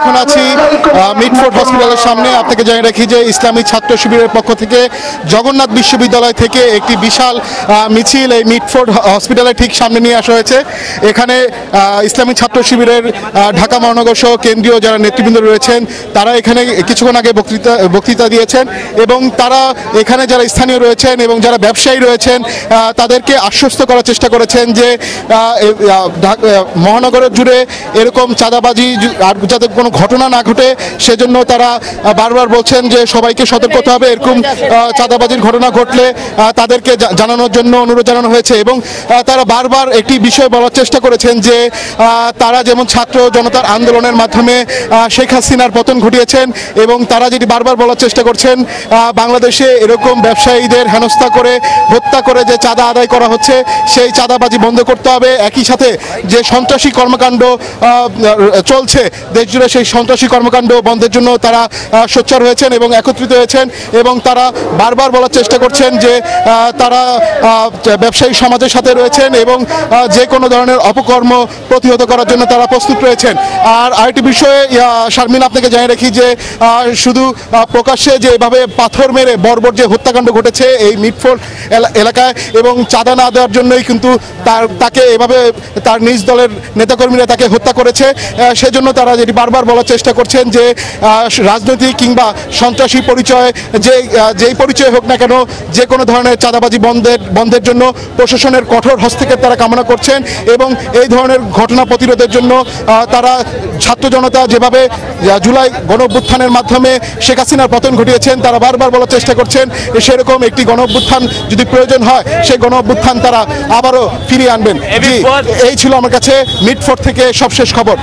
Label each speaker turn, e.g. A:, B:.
A: এখন আছি মিটফোর্ড হসপিটালের সামনে। আপনাকে জানিয়ে রাখি যে ইসলামী ছাত্র শিবিরের পক্ষ থেকে জগন্নাথ বিশ্ববিদ্যালয় থেকে একটি বিশাল মিছিল এই মিটফোর্ড হসপিটালের ঠিক সামনে নিয়ে আসা হয়েছে। এখানে ইসলামী ছাত্র শিবিরের ঢাকা মহানগর সহ কেন্দ্রীয় যারা নেতৃবৃন্দ রয়েছেন তারা এখানে কিছুক্ষণ আগে বক্তৃতা দিয়েছেন এবং তারা এখানে যারা স্থানীয় রয়েছেন এবং যারা ব্যবসায়ী রয়েছেন তাদেরকে আশ্বস্ত করার চেষ্টা করেছেন যে মহানগরের জুড়ে এরকম চাঁদাবাজি আর যাতে কোনো ঘটনা না ঘটে সেজন্য তারা বারবার বলছেন যে সবাইকে সতর্ক হতে হবে। এরকম চাঁদাবাজির ঘটনা ঘটলে তাদেরকে জানানোর জন্য অনুরোধ জানানো হয়েছে এবং তারা বারবার একটি বিষয় বলার চেষ্টা করেছেন যে তারা যেমন ছাত্র জনতার আন্দোলনের মাধ্যমে শেখ হাসিনার পতন ঘটিয়েছেন এবং তারা যেটি বারবার বলার চেষ্টা করছেন বাংলাদেশে এরকম ব্যবসায়ীদের হেনস্থা করে হত্যা করে যে চাঁদা আদায় করা হচ্ছে সেই চাঁদাবাজি বন্ধ করতে হবে। একই সাথে যে সন্ত্রাসী কর্মকাণ্ড চলছে দেশ জুড়ে সেই সন্ত্রাসী কর্মকাণ্ড বন্ধের জন্য তারা সোচ্চার হয়েছেন এবং একত্রিত হয়েছেন এবং তারা বারবার বলার চেষ্টা করছেন যে তারা ব্যবসায়ী সমাজের সাথে রয়েছেন এবং যে কোনো ধরনের অপকর্ম প্রতিহত করার জন্য তারা প্রস্তুত রয়েছেন। আর আরেকটি বিষয়ে শারমিন আপনাকে জানিয়ে রাখি যে শুধু প্রকাশ্যে যে এভাবে পাথর মেরে বর্বর যে হত্যাকাণ্ড ঘটেছে এই মিটফোর্ড এলাকায় এবং চাঁদা না দেওয়ার জন্যই কিন্তু তাকে এভাবে তার নিজ দলের নেতাকর্মীরা তাকে হত্যা করেছে। সেজন্য তারা যেটি বারবার বলার চেষ্টা করছেন যে রাজনৈতিক কিংবা সন্ত্রাসী পরিচয় যেই পরিচয় হোক না কেন যে কোনো ধরনের চাঁদাবাজি বন্ধের জন্য প্রশাসনের কঠোর হস্তক্ষেপ তারা কামনা করছেন এবং এই ধরনের ঘটনা প্রতিরোধের জন্য তারা ছাত্র জনতা যেভাবে জুলাই গণঅভ্যুত্থানের মাধ্যমে শেখ হাসিনার পতন ঘটিয়েছেন তারা বারবার বলার চেষ্টা করছেন সেরকম একটি গণঅভ্যুত্থান যদি প্রয়োজন হয় সেই গণঅভ্যুত্থান তারা আবারও ফিরিয়ে আনবেন। এই ছিল আমার কাছে মিটফোর্ড থেকে সবশেষ খবর।